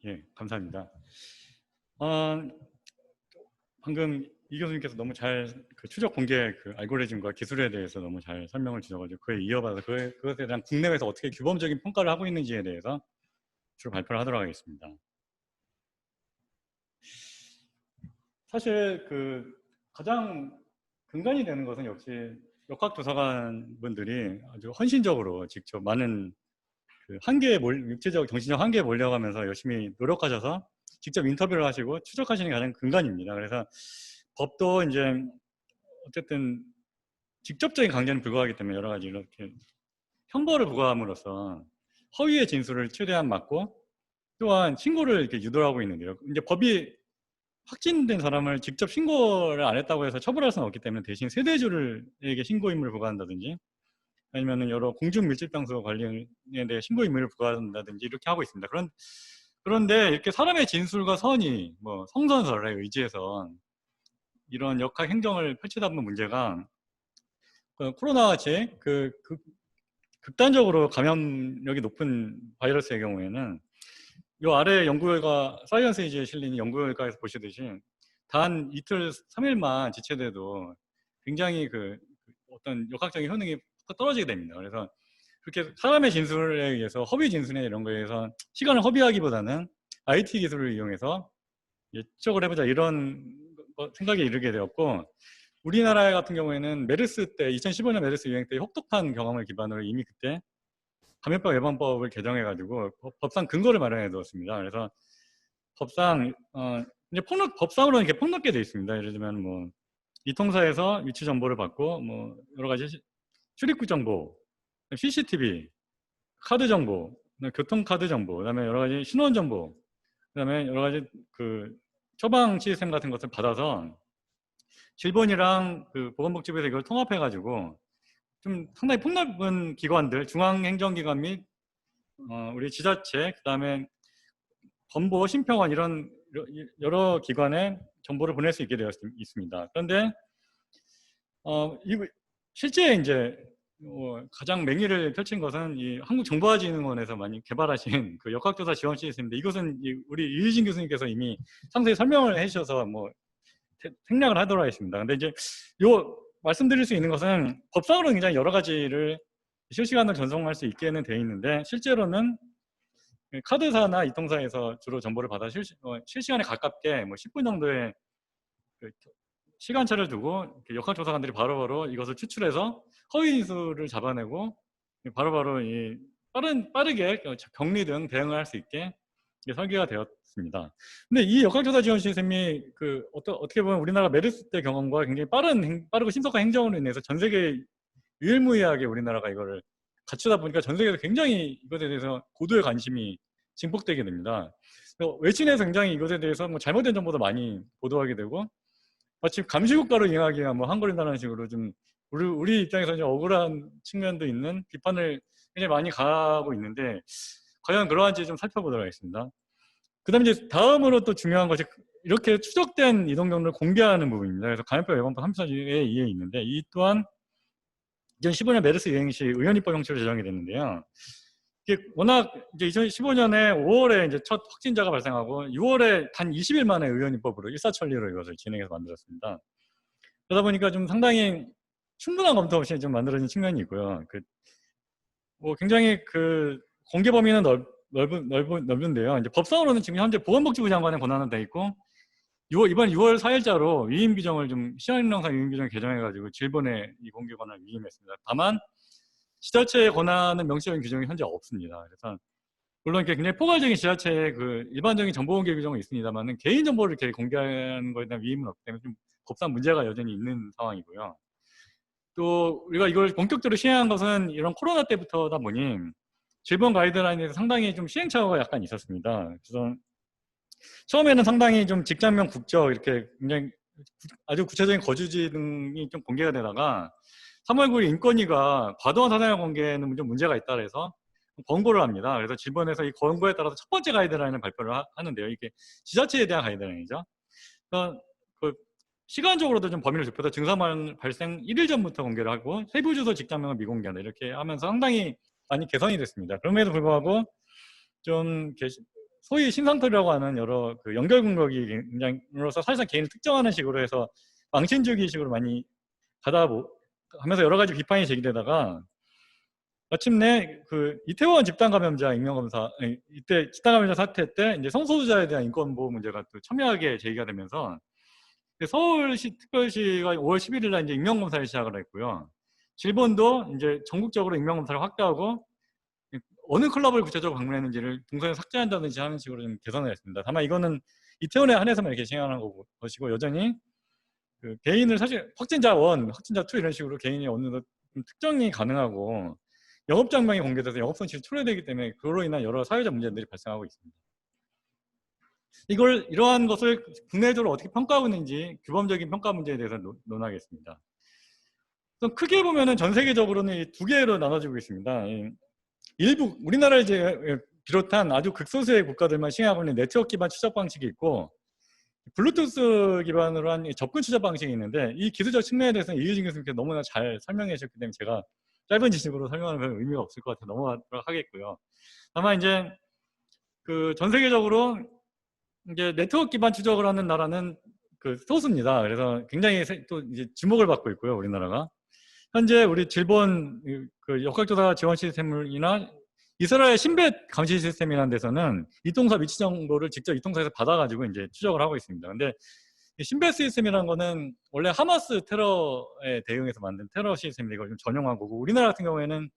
예, 감사합니다. 어, 방금 이 교수님께서 너무 잘 그 추적 공개 그 알고리즘과 기술에 대해서 너무 잘 설명을 주셔가지고 그에 이어받아서 그것에 대한 국내에서 어떻게 규범적인 평가를 하고 있는지에 대해서 주로 발표를 하도록 하겠습니다. 사실 그 가장 근간이 되는 것은 역시 역학도서관 분들이 아주 헌신적으로 직접 많은 그 한계에 육체적, 정신적 한계에 몰려가면서 열심히 노력하셔서 직접 인터뷰를 하시고 추적하시는 게 가장 근간입니다. 그래서 법도 이제 어쨌든 직접적인 강제는 불가하기 때문에 여러 가지 이렇게 형벌을 부과함으로써 허위의 진술을 최대한 막고 또한 신고를 이렇게 유도하고 있는데요. 이제 법이 확진된 사람을 직접 신고를 안 했다고 해서 처벌할 수는 없기 때문에 대신 세대주에게 신고 의무를 부과한다든지 아니면은 여러 공중 밀집 장소 관련에 대해 신고 의무를 부과한다든지 이렇게 하고 있습니다. 그런데 이렇게 사람의 진술과 선이 뭐 성선설에 의지해서 이런 역학 행정을 펼치다 보면 문제가 코로나 같이 극단적으로 감염력이 높은 바이러스의 경우에는 이 아래 연구결과 사이언스 에이지에 실린 연구결과에서 보시듯이 단 이틀 3일만 지체돼도 굉장히 그 어떤 역학적인 효능이 떨어지게 됩니다. 그래서 그렇게 사람의 진술에 의해서 허위 진술이나 이런 거에 의해서 시간을 허비하기보다는 IT 기술을 이용해서 추적을 해보자 이런 생각에 이르게 되었고, 우리나라 같은 경우에는 메르스 때 2015년 메르스 유행 때 혹독한 경험을 기반으로 이미 그때 감염병 예방법을 개정해가지고 법상 근거를 마련해 두었습니다. 그래서 법상 이제 법상으로는 이렇게 폭넓게 되어 있습니다. 예를 들면 뭐 이통사에서 위치 정보를 받고 뭐 여러 가지 출입국 정보, CCTV, 카드 정보, 교통카드 정보, 그다음에 여러 가지 신원 정보, 그다음에 여러 가지 그 처방 시스템 같은 것을 받아서 질본이랑 그 보건복지부에서 이걸 통합해가지고 좀 상당히 폭넓은 기관들, 중앙행정기관 및 우리 지자체, 그다음에 건보, 심평원 이런 여러 기관에 정보를 보낼 수 있게 되어 있습니다. 그런데 실제 이제 가장 맹위를 펼친 것은 이 한국정보화진흥원에서 많이 개발하신 그 역학조사 지원 시스템인데, 이것은 우리 유희진 교수님께서 이미 상세히 설명을 해주셔서 뭐 생략을 하도록 하겠습니다. 근데 이제 말씀드릴 수 있는 것은 법상으로는 굉장히 여러 가지를 실시간으로 전송할 수 있게는 되어 있는데, 실제로는 카드사나 이통사에서 주로 정보를 받아 실시간에 가깝게 뭐 10분 정도의 그 시간차를 두고 역학조사관들이 바로바로 이것을 추출해서 허위 진술을 잡아내고 바로바로 빠르게 격리 등 대응을 할 수 있게 설계가 되었습니다. 근데 이 역학조사 지원 시스템이 어떻게 보면 우리나라 메르스 때 경험과 굉장히 빠르고 신속한 행정으로 인해서 전 세계 유일무이하게 우리나라가 이거를 갖추다 보니까 전 세계에서 굉장히 이것에 대해서 고도의 관심이 증폭되게 됩니다. 외신에서 굉장히 이것에 대해서 뭐 잘못된 정보도 많이 보도하게 되고, 마치 감시국가로 이용하기 위한 뭐 한거린다는 식으로 좀 우리 입장에서 좀 억울한 측면도 있는 비판을 굉장히 많이 가하고 있는데, 과연 그러한지 좀 살펴보도록 하겠습니다. 그 다음에 이제 다음으로 또 중요한 것이 이렇게 추적된 이동 경로를 공개하는 부분입니다. 그래서 감염병 예방법 34조에 이에 있는데, 이 또한 2015년 메르스 유행 시 의원입법 형식으로 제정이 됐는데요. 이게 워낙 이제 2015년에 5월에 이제 첫 확진자가 발생하고 6월에 단 20일 만에 의원입법으로 일사천리로 이것을 진행해서 만들었습니다. 그러다 보니까 좀 상당히 충분한 검토 없이 좀 만들어진 측면이 있고요. 뭐 굉장히 공개 범위는 넓은데요. 이제 법상으로는 지금 현재 보건복지부 장관의 권한은 돼 있고, 이번 6월 4일자로 위임 규정을 좀 시행령상 위임 규정을 개정해가지고 질본에 이 공개 권한을 위임했습니다. 다만 지자체의 권한은 명시적인 규정이 현재 없습니다. 그래서 물론 이렇게 굉장히 포괄적인 지자체의 일반적인 정보 공개 규정은 있습니다만은 개인 정보를 이렇게 공개하는 것에 대한 위임은 없기 때문에 좀 법상 문제가 여전히 있는 상황이고요. 또 우리가 이걸 본격적으로 시행한 것은 이런 코로나 때부터다 보니 질본 가이드라인에서 상당히 좀 시행착오가 약간 있었습니다. 그래서 처음에는 상당히 좀 직장명 국적 이렇게 굉장히 아주 구체적인 거주지 등이 좀 공개가 되다가 3월 9일 인권위가 과도한 사생활 공개는 좀 문제가 있다 해서 권고를 합니다. 그래서 질본에서 이 권고에 따라서 첫 번째 가이드라인을 발표를 하는데요. 이게 지자체에 대한 가이드라인이죠. 그러니까 시간적으로도 좀 범위를 좁혀서 증상 발생 1일 전부터 공개를 하고 세부 주소 직장명을 미공개한다 이렇게 하면서 상당히 많이 개선이 됐습니다. 그럼에도 불구하고 좀 소위 신상털이라고 하는 여러 그 연결 공격이 굉장히로서 사실상 개인을 특정하는 식으로 해서 망신주기식으로 많이 하면서 여러 가지 비판이 제기되다가 마침내 그 이태원 집단 감염자 익명검사 이때 집단 감염자 사태 때 이제 성소수자에 대한 인권 보호 문제가 또 첨예하게 제기가 되면서 서울시 특별시가 5월 11일 날 이제 익명검사를 시작을 했고요. 일본도 이제 전국적으로 익명검사를 확대하고 어느 클럽을 구체적으로 방문했는지를 동선에 삭제한다든지 하는 식으로 좀 개선을 했습니다. 다만 이거는 이태원에 한해서만 이렇게 시행하는 것이고 여전히 그 개인을 사실 확진자 1, 확진자 2 이런 식으로 개인이 어느 정도 특정이 가능하고 영업장벽이 공개돼서 영업손실이 초래되기 때문에 그로 인한 여러 사회적 문제들이 발생하고 있습니다. 이러한 것을 국내적으로 어떻게 평가하고 있는지 규범적인 평가 문제에 대해서 논하겠습니다. 크게 보면은 전 세계적으로는 두 개로 나눠지고 있습니다. 일부 우리나라를 이제 비롯한 아주 극소수의 국가들만 시행하고 있는 네트워크 기반 추적 방식이 있고 블루투스 기반으로 한 접근 추적 방식이 있는데 이 기술적 측면에 대해서는 이유진 교수님께서 너무나 잘 설명해 주셨기 때문에 제가 짧은 지식으로 설명하는 건 의미가 없을 것 같아서 넘어가도록 하겠고요. 다만 이제 그 전 세계적으로 이제 네트워크 기반 추적을 하는 나라는 그 소수입니다. 그래서 굉장히 또 이제 주목을 받고 있고요, 우리나라가. 현재 우리 일본 그 역학조사 지원 시스템이나 이스라엘 신벳 감시 시스템이라는 데서는 이통사 위치 정보를 직접 이통사에서 받아가지고 이제 추적을 하고 있습니다. 근데 신벳 시스템이라는 거는 원래 하마스 테러에 대응해서 만든 테러 시스템인데 이걸 좀 전용한 거고 우리나라 같은 경우에는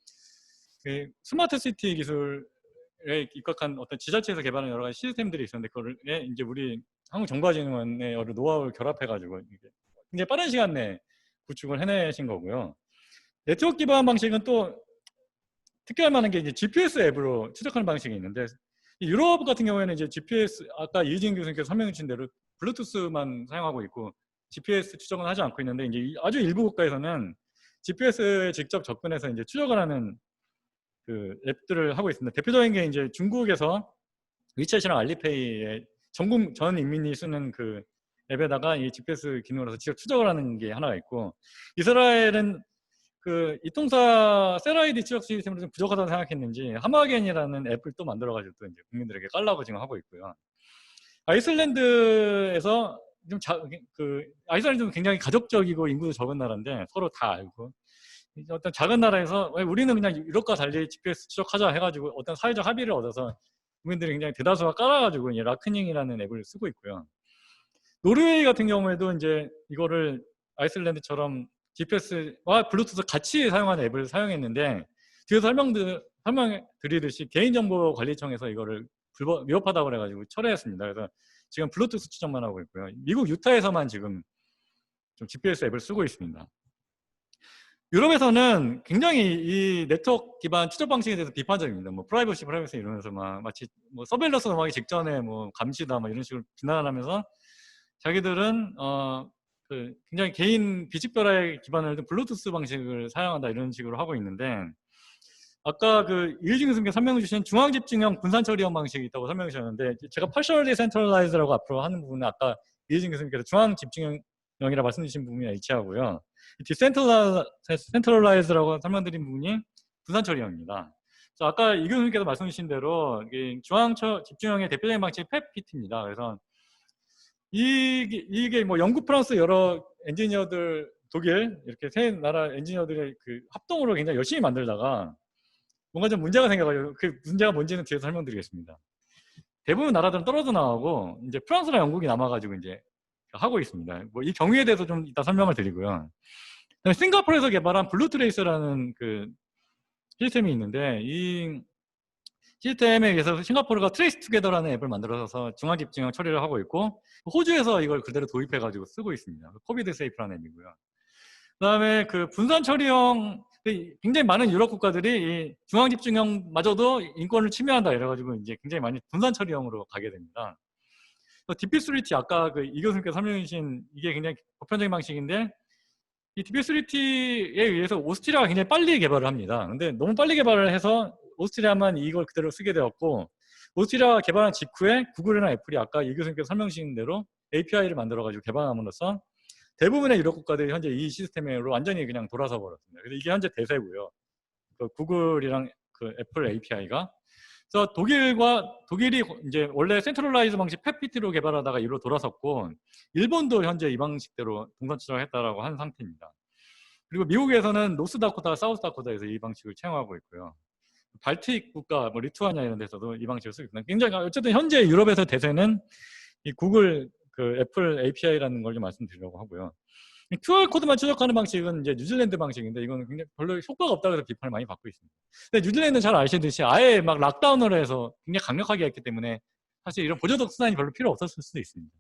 그 스마트 시티 기술에 입각한 어떤 지자체에서 개발한 여러 가지 시스템들이 있었는데 그거를 이제 우리 한국정보화진흥원의 여러 노하우를 결합해가지고 굉장히 빠른 시간 내에 구축을 해내신 거고요. 네트워크 기반 방식은 또 특별할 만한 게 이제 GPS 앱으로 추적하는 방식이 있는데 유럽 같은 경우에는 이제 GPS 아까 이진 교수님께서 설명해 주신 대로 블루투스만 사용하고 있고 GPS 추적은 하지 않고 있는데 이제 아주 일부 국가에서는 GPS에 직접 접근해서 이제 추적을 하는 그 앱들을 하고 있습니다. 대표적인 게 이제 중국에서 위챗이랑 알리페이에 전 인민이 쓰는 그 앱에다가 이 GPS 기능으로 직접 추적을 하는 게 하나가 있고 이스라엘은 그 이통사 셀아이디 추적 시스템으로 좀 부족하다고 생각했는지 하마겐이라는 앱을 또 만들어가지고 또 이제 국민들에게 깔라고 지금 하고 있고요. 아이슬란드에서 아이슬란드는 굉장히 가족적이고 인구도 적은 나라인데 서로 다 알고 어떤 작은 나라에서 우리는 그냥 유럽과 달리 GPS 추적하자 해가지고 어떤 사회적 합의를 얻어서 국민들이 굉장히 대다수가 깔아가지고 이제 라크닝이라는 앱을 쓰고 있고요. 노르웨이 같은 경우에도 이제 이거를 아이슬란드처럼 GPS와 블루투스 같이 사용하는 앱을 사용했는데 뒤에서 설명드리듯이 개인정보관리청에서 이거를 위협하다고 그래가지고 철회했습니다. 그래서 지금 블루투스 추적만 하고 있고요. 미국 유타에서만 지금 좀 GPS 앱을 쓰고 있습니다. 유럽에서는 굉장히 이 네트워크 기반 추적 방식에 대해서 비판적입니다. 뭐 프라이버시 이러면서 막 마치 뭐 서베일런스 넘어가기 직전에 뭐 감시다 뭐 이런 식으로 비난을 하면서 자기들은 굉장히 개인 비식별화에 기반을 둔 블루투스 방식을 사용한다 이런 식으로 하고 있는데 아까 그 이유진 교수님께서 설명해 주신 중앙집중형 분산처리형 방식이 있다고 설명해 주셨는데 제가 partially centralized라고 앞으로 하는 부분은 아까 이유진 교수님께서 중앙집중형이라 말씀 주신 부분이랑 일치하고요. decentralized라고 설명드린 부분이 분산처리형입니다. 아까 이 교수님께서 말씀 주신 대로 중앙집중형의 대표적인 방식이 펩피트입니다. 그래서 이게 뭐 영국, 프랑스 여러 엔지니어들, 독일 이렇게 세 나라 엔지니어들의 그 합동으로 굉장히 열심히 만들다가 뭔가 좀 문제가 생겨가지고 그 문제가 뭔지는 뒤에서 설명드리겠습니다. 대부분 나라들은 떨어져 나가고 이제 프랑스나 영국이 남아가지고 이제 하고 있습니다. 뭐 이 경위에 대해서 좀 이따 설명을 드리고요. 싱가포르에서 개발한 블루트레이스라는 그 시스템이 있는데 이 시스템에 의해서 싱가포르가 트레이스 투게더라는 앱을 만들어서 중앙집중형 처리를 하고 있고 호주에서 이걸 그대로 도입해가지고 쓰고 있습니다. 코비드 세이프라는 앱이고요. 그 다음에 그 분산 처리형 굉장히 많은 유럽 국가들이 이 중앙집중형마저도 인권을 침해한다 이래가지고 이제 굉장히 많이 분산 처리형으로 가게 됩니다. DP3T 아까 그 이 교수님께서 설명해 주신 이게 굉장히 보편적인 방식인데 이 DP3T에 의해서 오스트리아가 굉장히 빨리 개발을 합니다. 근데 너무 빨리 개발을 해서 오스트리아만 이걸 그대로 쓰게 되었고 오스트리아가 개발한 직후에 구글이나 애플이 아까 이 교수님께서 설명 주신 대로 API를 만들어가지고 개발함으로써 대부분의 유럽 국가들이 현재 이 시스템으로 완전히 그냥 돌아서 버렸습니다. 그래서 이게 현재 대세고요. 그 구글이랑 그 애플 API가 그래서 독일이 이제 원래 센트럴라이즈 방식 PEPT로 개발하다가 이로 돌아섰고, 일본도 현재 이 방식대로 동선 추적했다라고 한 상태입니다. 그리고 미국에서는 노스다코타, 사우스다코타에서 이 방식을 채용하고 있고요. 발틱 국가, 뭐 리투아니아 이런 데서도 이 방식을 쓰고 있습니다. 굉장히 어쨌든 현재 유럽에서 대세는 이 구글 그 애플 API라는 걸 좀 말씀드리려고 하고요. QR 코드만 추적하는 방식은 이제 뉴질랜드 방식인데 이건 굉장히 별로 효과가 없다고 해서 비판을 많이 받고 있습니다. 근데 뉴질랜드는 잘 아시듯이 아예 막 락다운을 해서 굉장히 강력하게 했기 때문에 사실 이런 보조적 수단이 별로 필요 없었을 수도 있습니다.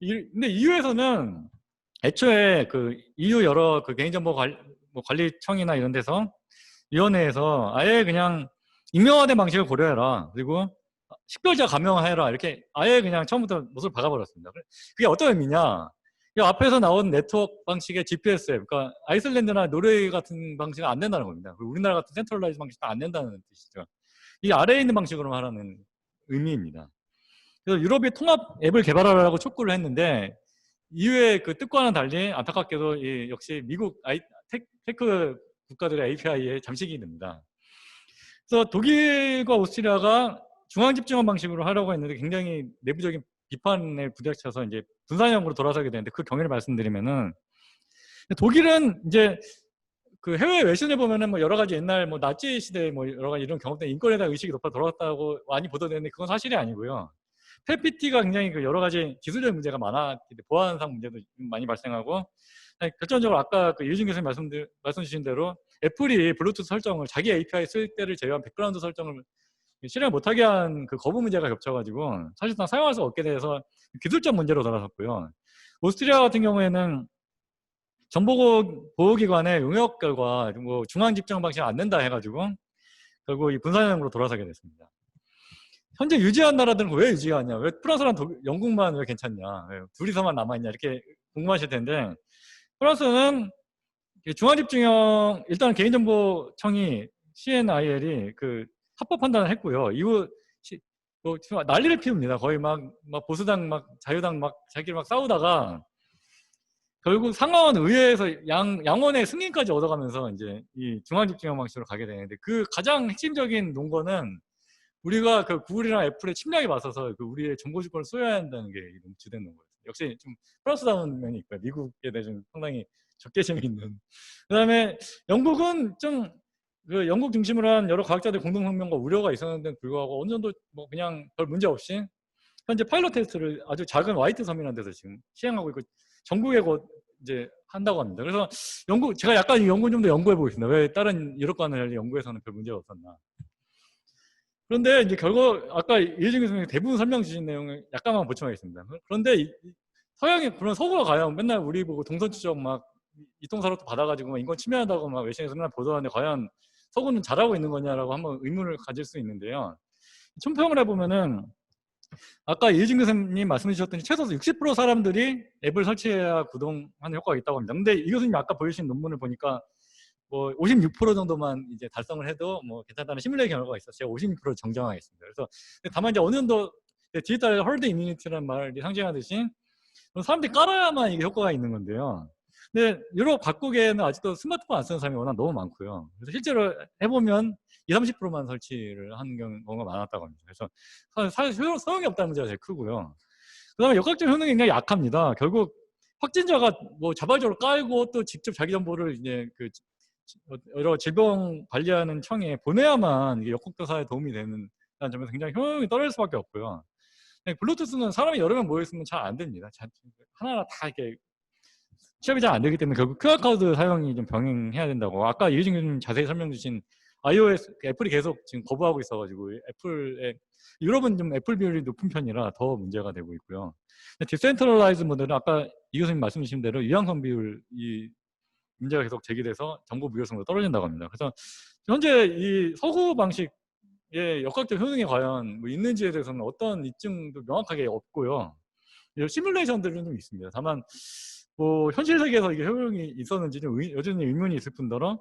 근데 EU에서는 애초에 그 EU 여러 그 개인정보 관리청이나 이런 데서 위원회에서 아예 그냥 익명화된 방식을 고려해라. 그리고 식별자 감형해라. 이렇게 아예 그냥 처음부터 못을 박아버렸습니다. 그게 어떤 의미냐? 이 앞에서 나온 네트워크 방식의 GPS 앱, 그러니까 아이슬란드나 노르웨이 같은 방식은 안 된다는 겁니다. 그리고 우리나라 같은 센트럴라이즈 방식도 안 된다는 뜻이죠. 이 아래에 있는 방식으로 하라는 의미입니다. 그래서 유럽이 통합 앱을 개발하라고 촉구를 했는데 EU의 그 뜻과는 달리 안타깝게도 역시 미국 테크 국가들의 API에 잠식이 됩니다. 그래서 독일과 오스트리아가 중앙집중원 방식으로 하려고 했는데 굉장히 내부적인 비판에 부딪혀서 이제 분산형으로 돌아서게 되는데 그 경위를 말씀드리면은 독일은 이제 그 해외 외신을 보면은 뭐 여러 가지 옛날 뭐 나치 시대 뭐 여러 가지 이런 경험 때문에 인권에 대한 의식이 높아 돌아갔다고 많이 보도되는데 그건 사실이 아니고요. PEPT가 굉장히 그 여러 가지 기술적 문제가 많았기 때문에 보안상 문제도 많이 발생하고 결정적으로 아까 그 유진 교수님 말씀 주신 대로 애플이 블루투스 설정을 자기 API 쓸 때를 제외한 백그라운드 설정을 실행 못하게 한 그 거부 문제가 겹쳐가지고 사실상 사용할 수 없게 돼서 기술적 문제로 돌아섰고요. 오스트리아 같은 경우에는 정보보호기관의 용역 결과 뭐 중앙 집중 방식이 안 된다 해가지고 결국 이 분산형으로 돌아서게 됐습니다. 현재 유지한 나라들은 왜 유지하냐? 왜 프랑스랑 영국만 왜 괜찮냐? 왜 둘이서만 남아있냐? 이렇게 궁금하실 텐데 프랑스는 중앙집중형 일단 개인정보청이 CNIL이 그 합법 판단을 했고요. 이후 뭐 난리를 피웁니다. 거의 막 보수당 막 자유당 막 자기를 막 싸우다가 결국 상하원 의회에서 양원의 승인까지 얻어가면서 이제 이 중앙집중형 방식으로 가게 되는데 그 가장 핵심적인 논거는 우리가 그 구글이랑 애플의 침략에 맞서서 그 우리의 정보 주권을 수여해야 한다는 게 주된 논거예요. 역시 좀 플러스다운 면이 있고요. 미국에 대해 좀 상당히 적개심이 있는. 그다음에 영국은 좀 그 영국 중심으로 한 여러 과학자들 공동성명과 우려가 있었는데 불구하고 어느 정도 뭐 그냥 별 문제 없이 현재 파일럿 테스트를 아주 작은 화이트 섬이라는 데서 지금 시행하고 있고 전국에 곧 이제 한다고 합니다. 그래서 제가 약간 이 연구 좀 더 연구해 보겠습니다. 왜 다른 유럽과는 달리 영국에서는 별 문제가 없었나. 그런데 이제 결국 아까 이혜진 교수님 대부분 설명 주신 내용을 약간만 보충하겠습니다. 그런데 서양이 그런 서구가 과연 맨날 우리 보고 동선 추적 막 이통사로도 받아가지고 인권 침해한다고 막 외신에서 맨날 보도하는데 과연 서구는 잘하고 있는 거냐라고 한번 의문을 가질 수 있는데요. 총평을 해보면은 아까 이혜진 교수님 말씀해 주셨더니 최소 60% 사람들이 앱을 설치해야 구동하는 효과가 있다고 합니다. 근데 이 교수님 아까 보여주신 논문을 보니까 뭐 56% 정도만 이제 달성을 해도 뭐 괜찮다는 시뮬레이션 결과가 있어서 제가 56% 정정하겠습니다. 그래서 다만 이제 어느 정도 디지털 헐드 이뮤니티라는 말이 상징하듯이 사람들이 깔아야만 이게 효과가 있는 건데요. 근데 유럽 각국에는 아직도 스마트폰 안 쓰는 사람이 워낙 너무 많고요. 그래서 실제로 해보면 20, 30%만 설치를 하는 경우가 많았다고 합니다. 그래서 사실 소용이 없다는 문제가 제일 크고요. 그 다음에 역학적 효능이 굉장히 약합니다. 결국 확진자가 뭐 자발적으로 깔고 또 직접 자기 정보를 이제 그 여러 질병 관리하는 청에 보내야만 이게 역학조사에 도움이 되는 점에서 굉장히 효용이 떨어질 수밖에 없고요. 블루투스는 사람이 여러 명 모여있으면 잘 안 됩니다. 하나하나 다 이렇게 취업이 잘 안 되기 때문에 결국 QR코드 사용이 좀 병행해야 된다고. 아까 이유진 교수님 자세히 설명 주신 iOS, 애플이 계속 지금 거부하고 있어가지고 유럽은 좀 애플 비율이 높은 편이라 더 문제가 되고 있고요. 디센트럴라이즈 모델은 아까 이 교수님 말씀 주신 대로 유양성 비율이 문제가 계속 제기돼서 정보 무효성도 떨어진다고 합니다. 그래서 현재 이 서구 방식의 역학적 효능이 과연 뭐 있는지에 대해서는 어떤 입증도 명확하게 없고요. 시뮬레이션들은 좀 있습니다. 다만 뭐 현실 세계에서 이게 효용이 있었는지는 여전히 의문이 있을 뿐더러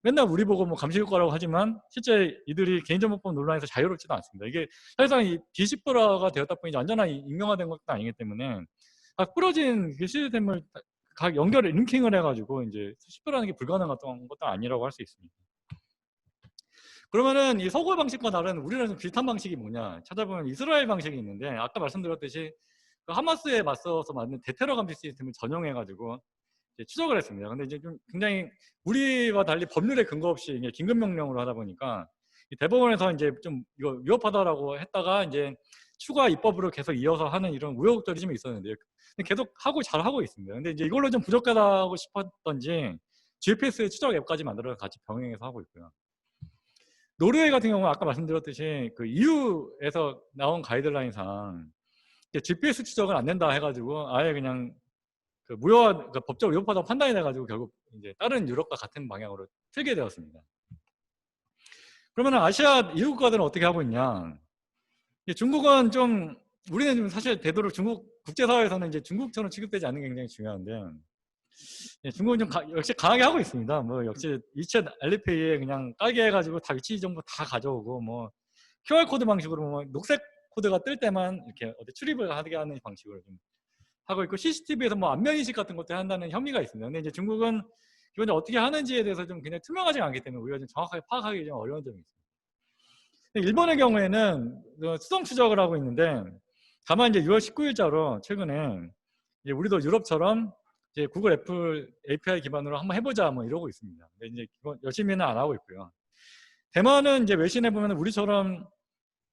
맨날 우리 보고 뭐 감시 효과라고 하지만 실제 이들이 개인정보법 논란에서 자유롭지도 않습니다. 이게 사실상 이 비시프라가 되었다 보니 완전한 익명화된 것도 아니기 때문에 각 부러진 그 시스템을 각 연결을 링킹을 해가지고 이제 시프라는 게 불가능한 것도 아니라고 할 수 있습니다. 그러면은 이 서구의 방식과 다른 우리랑 좀 비슷한 방식이 뭐냐 찾아보면 이스라엘 방식이 있는데, 아까 말씀드렸듯이 그 하마스에 맞서서 만든 대테러 감시 시스템을 전용해가지고 이제 추적을 했습니다. 근데 이제 좀 굉장히 우리와 달리 법률에 근거 없이 이게 긴급 명령으로 하다 보니까 이 대법원에서 이제 좀 이거 위협하다라고 했다가 이제 추가 입법으로 계속 이어서 하는 이런 우여곡절이 좀 있었는데, 계속 하고 잘 하고 있습니다. 근데 이제 이걸로 좀 부족하다고 싶었던지 GPS 추적 앱까지 만들어서 같이 병행해서 하고 있고요. 노르웨이 같은 경우는 아까 말씀드렸듯이 그 EU에서 나온 가이드라인상 GPS 추적은 안 된다 해가지고 아예 그냥 그 무효화, 그러니까 법적 위협하다고 판단이 돼가지고 결국 이제 다른 유럽과 같은 방향으로 틀게 되었습니다. 그러면 아시아 이웃 국가들은 어떻게 하고 있냐? 중국은 좀, 우리는 좀 사실 되도록 중국 국제사회에서는 이제 중국처럼 취급되지 않는 게 굉장히 중요한데, 중국은 좀 역시 강하게 하고 있습니다. 뭐 역시 이챗 알리페이에 그냥 깔게 해가지고 다 위치 정보 다 가져오고, 뭐 QR 코드 방식으로 뭐 녹색 코드가 뜰 때만 이렇게 어디 출입을 하게 하는 방식으로 좀 하고 있고, CCTV에서 뭐 안면 인식 같은 것도 한다는 혐의가 있습니다. 근데 이제 중국은 이건 어떻게 하는지에 대해서 좀 그냥 투명하지 않기 때문에 우리가 좀 정확하게 파악하기 좀 어려운 점이 있습니다. 일본의 경우에는 수동 추적을 하고 있는데, 다만 이제 6월 19일자로 최근에 이제 우리도 유럽처럼 이제 구글 애플 API 기반으로 한번 해보자 뭐 이러고 있습니다. 근데 이제 열심히는 안 하고 있고요. 대만은 이제 외신에 보면 우리처럼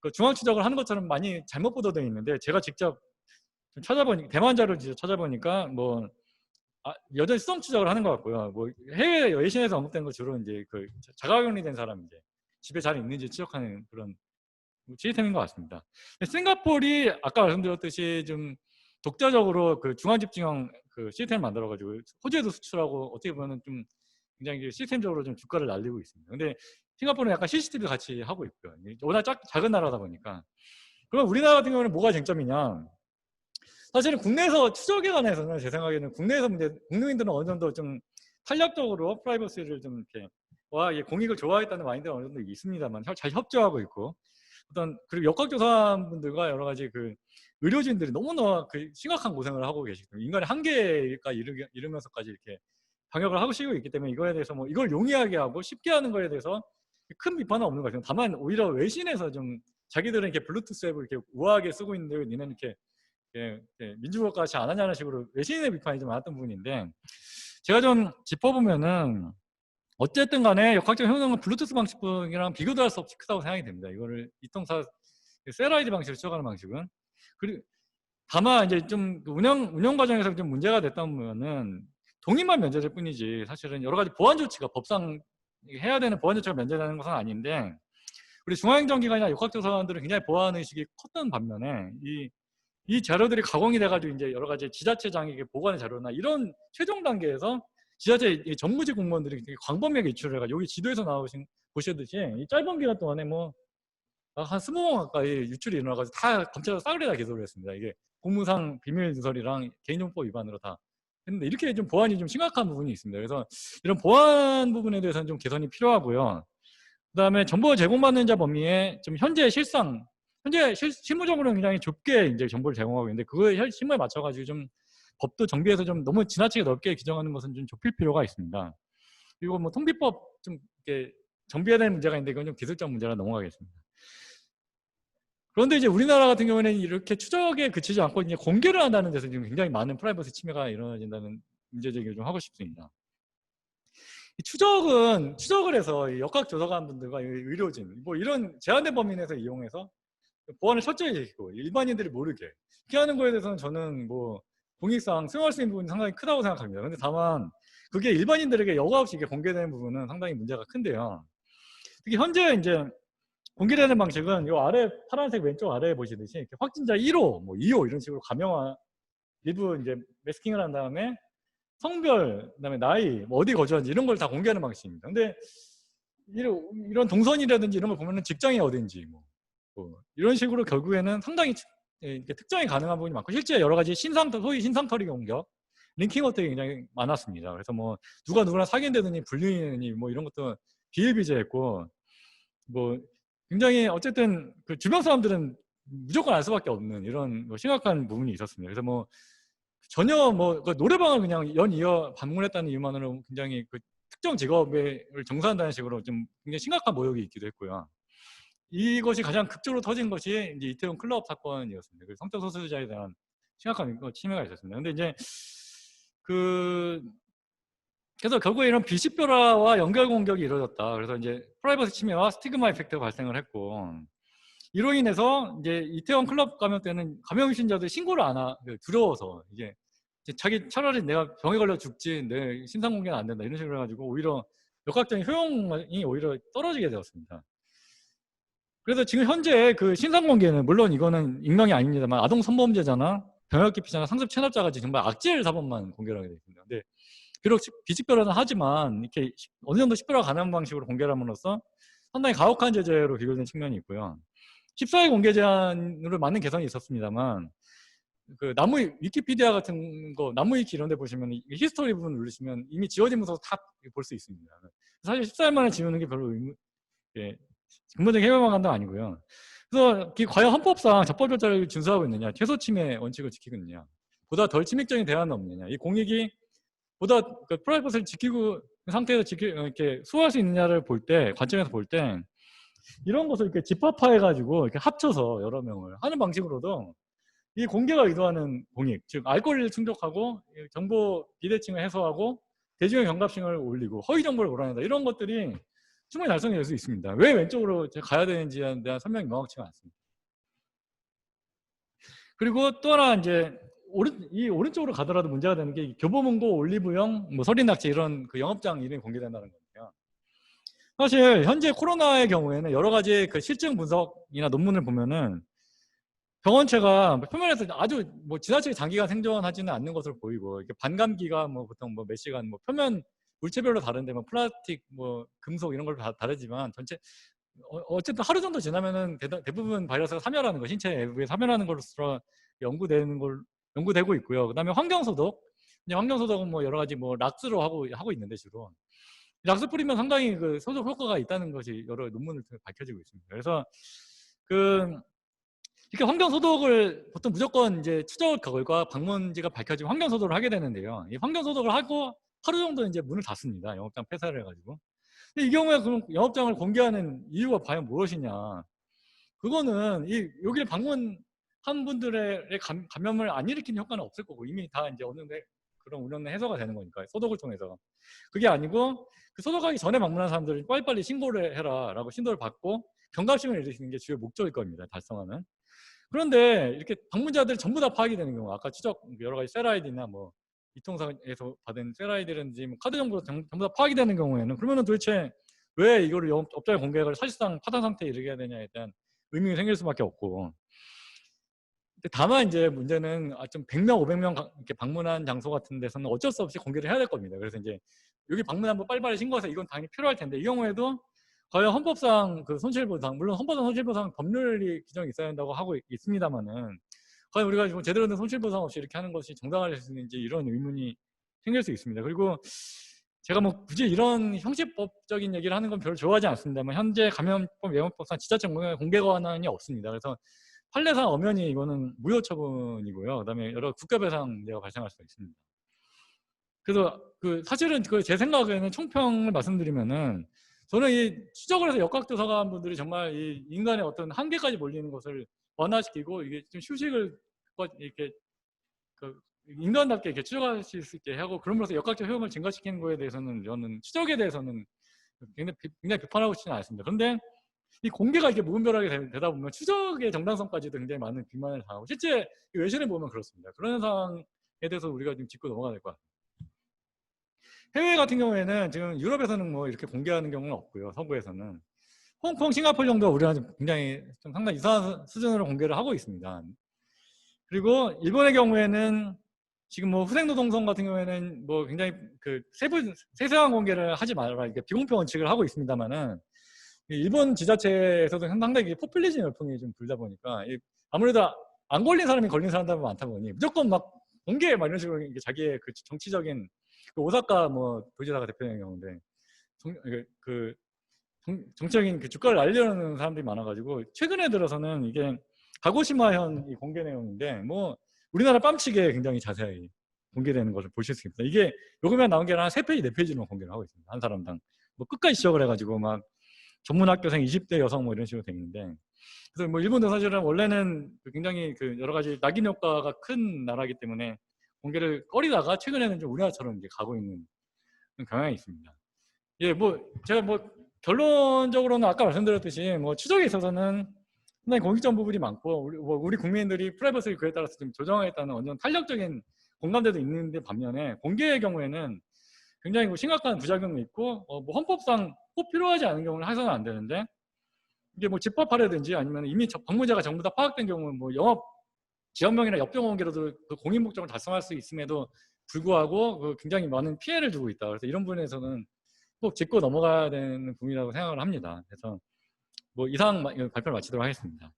그 중앙 추적을 하는 것처럼 많이 잘못 보도되어 있는데, 제가 직접 좀 찾아보니까, 대만 자료를 직접 찾아보니까 뭐 여전히 수동 추적을 하는 것 같고요. 뭐 해외 외신에서 언급된 거 주로 이제 그 자가격리된 사람 이제 집에 잘 있는지 추적하는 그런 시스템인 것 같습니다. 싱가포르이 아까 말씀드렸듯이 좀 독자적으로 그 중앙집중형 그 시스템을 만들어가지고 호주에도 수출하고 어떻게 보면 좀 굉장히 시스템적으로 좀 주가를 날리고 있습니다. 근데 싱가포르는 약간 CCTV 같이 하고 있고요. 워낙 작은 나라다 보니까. 그럼 우리나라 같은 경우는 뭐가 쟁점이냐? 사실은 국내에서 추적에 관해서는 제 생각에는 국내에서 이제 국민들은 어느 정도 좀 탄력적으로 프라이버시를 좀 이렇게 공익을 좋아했다는 마인드가 어느 정도 있습니다만 잘 협조하고 있고, 그리고 역학조사분들과 여러 가지 그 의료진들이 너무나 그 심각한 고생을 하고 계시기 때문에 인간의 한계가 이르면서까지 이렇게 방역을 하고 시고 있기 때문에 이거에 대해서 뭐 이걸 용이하게 하고 쉽게 하는 거에 대해서 큰 비판은 없는 것 같아요. 다만 오히려 외신에서 좀 자기들은 이렇게 블루투스 앱을 이렇게 우아하게 쓰고 있는데 니는 이렇게 민주국가 같이 안 하냐는 식으로 외신의 비판이 좀 많았던 부분인데, 제가 좀 짚어보면은 어쨌든 간에 역학적 효능은 블루투스 방식이랑 비교도 할 수 없이 크다고 생각이 됩니다. 이거를 이통사 셀라이드 방식으로 추적하는 방식은. 그리고 다만 이제 좀 운영 과정에서 좀 문제가 됐다면은 동의만 면제될 뿐이지 사실은 여러 가지 보안 조치가 법상 해야 되는 보안 조치가 면제되는 것은 아닌데, 우리 중앙행정기관이나 역학조사원들은 굉장히 보안 의식이 컸던 반면에 이 자료들이 가공이 돼가지고 이제 여러 가지 지자체장에게 보관의 자료나 이런 최종 단계에서 지자체 정부직 공무원들이 되게 광범위하게 유출을 해가지고 여기 지도에서 보시듯이 이 짧은 기간 동안에 뭐 한 20번 가까이 유출이 일어나가지고 다 검찰에서 싸그리 다 기소를 했습니다. 이게 공무상 비밀 누설이랑 개인정보 위반으로 다 했는데, 이렇게 좀 보안이 좀 심각한 부분이 있습니다. 그래서 이런 보안 부분에 대해서는 좀 개선이 필요하고요. 그다음에 정보 제공받는 자 범위에 좀 현재 실무적으로는 굉장히 좁게 이제 정보를 제공하고 있는데, 그거에 실무에 맞춰가지고 좀 법도 정비해서 좀 너무 지나치게 넓게 규정하는 것은 좀 좁힐 필요가 있습니다. 그리고 뭐 통비법 좀 이렇게 정비해야 되는 문제가 있는데, 이건 좀 기술적 문제라 넘어가겠습니다. 그런데 이제 우리나라 같은 경우에는 이렇게 추적에 그치지 않고 이제 공개를 한다는 데서 지금 굉장히 많은 프라이버시 침해가 일어나진다는 문제 제기를 좀 하고 싶습니다. 추적을 해서 역학조사관분들과 의료진 뭐 이런 제한된 범위 내에서 이용해서 보안을 철저히 지키고 일반인들이 모르게 이렇게 하는 거에 대해서는 저는 뭐 공익상 수용할 수 있는 부분이 상당히 크다고 생각합니다. 근데 다만 그게 일반인들에게 여과 없이 이게 공개되는 부분은 상당히 문제가 큰데요. 특히 현재 이제 공개되는 방식은 이 아래 파란색 왼쪽 아래에 보시듯이 이렇게 확진자 1호, 뭐 2호 이런 식으로 일부 이제 매스킹을 한 다음에 성별, 그다음에 나이, 뭐 어디 거주하는지 이런 걸 다 공개하는 방식입니다. 근데 이런 동선이라든지 이런 걸 보면은 직장이 어딘지 뭐 이런 식으로 결국에는 상당히 특정이 가능한 부분이 많고, 실제 여러 가지 소위 신상털이 공격, 링킹 어택이 굉장히 많았습니다. 그래서 뭐 누구랑 사귄다더니 불륜이니 뭐 이런 것도 비일비재했고, 뭐 굉장히 어쨌든 그 주변 사람들은 무조건 알 수밖에 없는 이런 뭐 심각한 부분이 있었습니다. 그래서 뭐 전혀 뭐 그 노래방을 그냥 연이어 방문했다는 이유만으로 굉장히 그 특정 직업을 정수한다는 식으로 좀 굉장히 심각한 모욕이 있기도 했고요. 이것이 가장 극적으로 터진 것이 이제 이태원 클럽 사건이었습니다. 그 성적 소수자에 대한 심각한 침해가 있었습니다. 근데 이제 그래서 결국에 이런 비식별화와 연결 공격이 이루어졌다. 그래서 이제 프라이버시 침해와 스티그마 이펙트가 발생을 했고, 이로 인해서 이제 이태원 클럽 감염 때는 감염 신자들이 신고를 안 두려워서 이제 자기 차라리 내가 병에 걸려 죽지 내 신상 공개는 안 된다 이런 식으로 해가지고 오히려 역학적인 효용이 오히려 떨어지게 되었습니다. 그래서 지금 현재 그 신상 공개는 물론 이거는 익명이 아닙니다만 아동 성범죄자나 병역 기피자나 상습 체납자 같이 정말 악질 사범만 공개를 하게 되어 있습니다. 근데 비록 비식별화는 하지만 이렇게 어느 정도 식별화 가능한 방식으로 공개를 함으로써 상당히 가혹한 제재로 비교된 측면이 있고요. 14회 공개 제한으로 많은 개선이 있었습니다만 그 나무 위키피디아 같은 거 나무위키 이런 데 보시면 히스토리 부분 누르시면 이미 지워진 문서 다 볼 수 있습니다. 사실 14일 만에 지우는 게 별로 근본적인 해외만 간도 아니고요. 그래서 과연 헌법상 적법 절차를 준수하고 있느냐, 최소 침해 원칙을 지키고 있느냐, 보다 덜 침입적인 대안은 없느냐, 이 공익이 보다 그 프라이버시를 지키고 상태에서 이렇게 수호할 수 있느냐를 볼 때, 관점에서 볼 때 이런 것을 이렇게 집합화해가지고 이렇게 합쳐서 여러 명을 하는 방식으로도 이 공개가 의도하는 공익, 즉 알 권리를 충족하고 정보 비대칭을 해소하고 대중의 경각심을 올리고 허위 정보를 몰아낸다 이런 것들이 충분히 달성이 될 수 있습니다. 왜 왼쪽으로 가야 되는지에 대한 설명이 명확치가 않습니다. 그리고 또 하나 이제 이 오른쪽으로 가더라도 문제가 되는 게 교보문고, 올리브영, 뭐 서린낙지 이런 그 영업장 이름이 공개된다는 거예요. 사실 현재 코로나의 경우에는 여러 가지 그 실증 분석이나 논문을 보면은 병원체가 표면에서 아주 뭐 지나치게 장기간 생존하지는 않는 것으로 보이고 이렇게 반감기가 뭐 보통 뭐 몇 시간 뭐 표면 물체별로 다른데 뭐 플라스틱 뭐 금속 이런 걸로 다르지만 전체 어쨌든 하루 정도 지나면은 대부분 바이러스가 사멸하는 거, 신체 외부에 사멸하는 것으로 연구되고 있고요. 그다음에 환경소독, 환경소독은 뭐 여러 가지 뭐 락스로 하고 있는데 주로 락스 뿌리면 상당히 그 소독 효과가 있다는 것이 여러 논문을 통해 밝혀지고 있습니다. 그래서 이렇게 환경소독을 보통 무조건 이제 추적 결과 방문지가 밝혀지면 환경소독을 하게 되는데요. 이 환경소독을 하고 하루 정도 이제 문을 닫습니다. 영업장 폐쇄를 해가지고. 근데 이 경우에 그럼 영업장을 공개하는 이유가 과연 무엇이냐? 그거는 여기를 방문한 분들의 감염을 안 일으키는 효과는 없을 거고 이미 다 이제 어느 데 그런 운영의 해소가 되는 거니까 소독을 통해서. 그게 아니고 그 소독하기 전에 방문한 사람들을 빨리빨리 신고를 해라라고 신도를 받고 경각심을 일으키는 게 주요 목적일 겁니다. 달성하는. 그런데 이렇게 방문자들 전부 다 파악이 되는 경우, 아까 추적 여러 가지 셀아이디나 뭐 이통사에서 받은 셀아이디라든지 뭐 카드 정보가 전부 다 파악이 되는 경우에는 그러면은 도대체 왜 이거를 업자의 공개를 사실상 파산 상태에 이르게 해야 되냐에 대한 의문이 생길 수밖에 없고. 다만 이제 문제는 좀 100명, 500명 이렇게 방문한 장소 같은 데서는 어쩔 수 없이 공개를 해야 될 겁니다. 그래서 이제 여기 방문한 번 빨리빨리 신고해서 이건 당연히 필요할 텐데 이 경우에도 과연 헌법상 그 손실보상, 물론 헌법상 손실보상 법률이 규정이 있어야 한다고 하고 있습니다만은 과연 우리가 지금 제대로 된 손실보상 없이 이렇게 하는 것이 정당할 수 있는지 이런 의문이 생길 수 있습니다. 그리고 제가 뭐 굳이 이런 형식법적인 얘기를 하는 건 별로 좋아하지 않습니다만 현재 감염법 예방법상 지자체 공개 권한이 없습니다. 그래서 판례상 엄연히 이거는 무효 처분이고요. 그다음에 여러 국가배상 문제가 발생할 수가 있습니다. 그래서 사실은 제 생각에는 총평을 말씀드리면은 저는 이 추적을 해서 역학조사관 분들이 정말 이 인간의 어떤 한계까지 몰리는 것을 완화시키고 이게 좀 휴식을 이렇게 인간답게 이렇게 추적하실 수 있게 하고 그럼으로써 역학적 효용을 증가시키는 거에 대해서는 저는 추적에 대해서는 굉장히 비판하고 싶지는 않습니다. 그런데 이 공개가 이렇게 무분별하게 되다 보면 추적의 정당성까지도 굉장히 많은 비난을 당하고 실제 외신을 보면 그렇습니다. 그런 상황에 대해서 우리가 좀 짚고 넘어가야 될 것 같아요. 해외 같은 경우에는 지금 유럽에서는 뭐 이렇게 공개하는 경우는 없고요. 서구에서는 홍콩, 싱가포르 정도 우리랑 굉장히 좀 상당히 이상한 수준으로 공개를 하고 있습니다. 그리고 일본의 경우에는 지금 뭐 후생노동성 같은 경우에는 뭐 굉장히 세세한 공개를 하지 말아라 이렇게 비공표 원칙을 하고 있습니다만은 일본 지자체에서도 상당히 포퓰리즘 열풍이 좀 불다 보니까 아무래도 안 걸린 사람이 걸린 사람들이 많다 보니 무조건 막 공개 막 이런 식으로 자기의 그 정치적인 오사카 뭐 도지사가 대표적인 경우인데 정치적인 주가를 알리려는 사람들이 많아가지고 최근에 들어서는 이게 가고시마현 이 공개 내용인데 뭐 우리나라 뺨치게 굉장히 자세히 공개되는 것을 보실 수 있습니다. 이게 요금에 나온 게 한 3페이지, 4페이지로 공개를 하고 있습니다. 한 사람당. 뭐 끝까지 지적을 해가지고 막 전문 학교생 20대 여성 뭐 이런 식으로 되어 있는데, 그래서 뭐 일본도 사실은 원래는 굉장히 그 여러 가지 낙인 효과가 큰 나라이기 때문에 공개를 꺼리다가 최근에는 좀 우리나라처럼 이제 가고 있는 경향이 있습니다. 예, 뭐 제가 뭐 결론적으로는 아까 말씀드렸듯이 뭐 추적에 있어서는 상당히 공익적 부분이 많고 우리 국민들이 프라이버시를 그에 따라서 좀 조정하겠다는 완전 탄력적인 공감대도 있는데, 반면에 공개의 경우에는 굉장히 심각한 부작용이 있고 뭐 헌법상 꼭 필요하지 않은 경우는 해서는 안 되는데, 이게 뭐 집합하려든지 아니면 이미 방문자가 전부 다 파악된 경우는 뭐 영업 지원명이나 역병 관계로도 그 공익 목적을 달성할 수 있음에도 불구하고 그 굉장히 많은 피해를 주고 있다. 그래서 이런 부분에서는 꼭 짚고 넘어가야 되는 부분이라고 생각을 합니다. 그래서 뭐 이상 발표를 마치도록 하겠습니다.